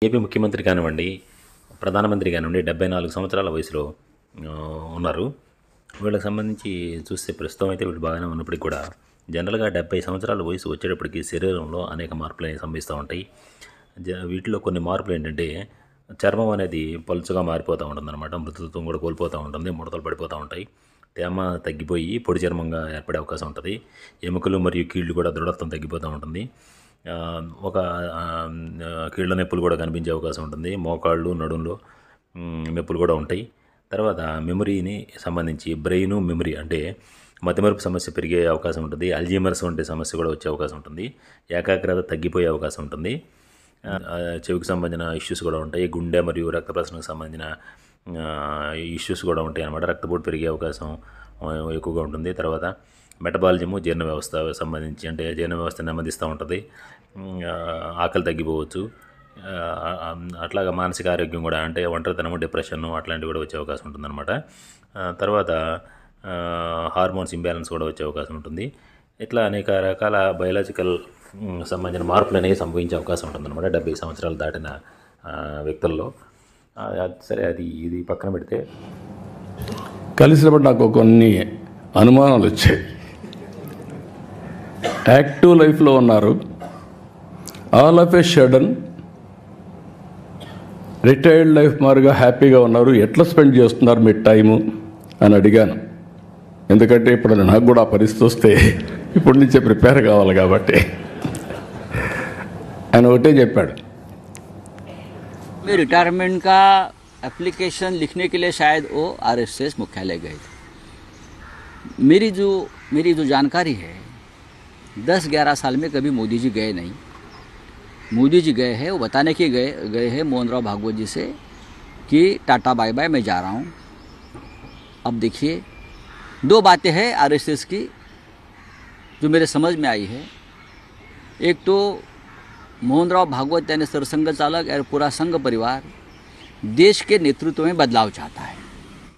AP ముఖ్యమంత్రి కానివ్వండి, ప్రధానమంత్రి కానివ్వండి 74 సంవత్సరాల వయసులో ఉన్నారు. వీళ్ళకి సంబంధించి చూస్తే ప్రస్తుతం అయితే వీళ్ళు బాగానే ఉన్నప్పటికీ కూడా జనరల్‌గా 70 సంవత్సరాల వయసు వచ్చేటప్పటికి శరీరంలో అనేక మార్పులనేవి సంభవిస్తూ ఉంటాయి. వీటిలో కొన్ని మార్పులేంటంటే చర్మం అనేది పలుచగా మారిపోతూ ఉంటుందన్నమాట. మృదుత్వం కూడా కోల్పోతూ ఉంటుంది. ముడతలు పడిపోతూ ఉంటాయి. తేమ తగ్గిపోయి పొడి చర్మంగా ఏర్పడే అవకాశం ఉంటుంది. ఎముకలు మరియు కీళ్ళు కూడా దృఢత్వం తగ్గిపోతూ ఉంటుంది. ఒక కీళ్ళ నొప్పులు కూడా కనిపించే అవకాశం ఉంటుంది. మోకాళ్ళు, నడుంలో నొప్పులు కూడా ఉంటాయి. తర్వాత మెమరీని సంబంధించి బ్రెయిను, మెమరీ అంటే మతిమరుపు సమస్య పెరిగే అవకాశం ఉంటుంది. అల్జీమర్స్ వంటి సమస్య కూడా వచ్చే అవకాశం ఉంటుంది. ఏకాగ్రత తగ్గిపోయే అవకాశం ఉంటుంది. చెవికి సంబంధించిన ఇష్యూస్ కూడా ఉంటాయి. గుండె మరియు రక్త ప్రసరణకు సంబంధించిన ఇష్యూస్ కూడా ఉంటాయి అన్నమాట. రక్తపోటు పెరిగే అవకాశం ఎక్కువగా ఉంటుంది. తర్వాత మెటబాలిజము, జీర్ణ వ్యవస్థ సంబంధించి అంటే జీర్ణ వ్యవస్థ నెమ్మదిస్తూ ఉంటుంది. ఆకలి తగ్గిపోవచ్చు. అట్లాగా మానసిక ఆరోగ్యం కూడా అంటే ఒంటరితనము, డిప్రెషను అట్లాంటివి కూడా వచ్చే అవకాశం ఉంటుందన్నమాట. తర్వాత హార్మోన్స్ ఇంబ్యాలెన్స్ కూడా వచ్చే అవకాశం ఉంటుంది. ఇట్లా అనేక రకాల బయలాజికల్ సంబంధించిన మార్పులు అనేవి సంభవించే అవకాశం ఉంటుందన్నమాట 70 సంవత్సరాలు దాటిన వ్యక్తుల్లో. సరే, ఇది పక్కన పెడితే కలిసినప్పుడు నాకు కొన్ని అనుమానాలు వచ్చాయి. యాక్టివ్ లైఫ్లో ఉన్నారు, all of A sudden retired life మారుగా హ్యాపీగా ఉన్నారు, ఎట్లా స్పెండ్ చేస్తున్నారు మీ టైము అని అడిగాను. ఎందుకంటే ఇప్పుడు నాకు కూడా ఆ పరిస్థితి వస్తే ఇప్పటి నుంచే ప్రిపేర్ కావాలి కాబట్టి. ఆయన ఒకటే చెప్పాడు, रिटायरमेंट का एप्लीकेशन लिखने के लिए शायद वो आरएसएस मुख्यालय गए थे। मेरी जो जानकारी है 10-11 साल में कभी मोदी जी गए नहीं। मोदी जी गए हैं वो बताने के गए हैं मोहन राव भागवत जी से कि टाटा बाय बाय मैं जा रहा हूँ। अब देखिए, दो बातें हैं आरएसएस की जो मेरे समझ में आई है। एक तो मोहन राव भागवत यानी सरसंघ चालक और पूरा संघ परिवार देश के नेतृत्व में बदलाव चाहता है।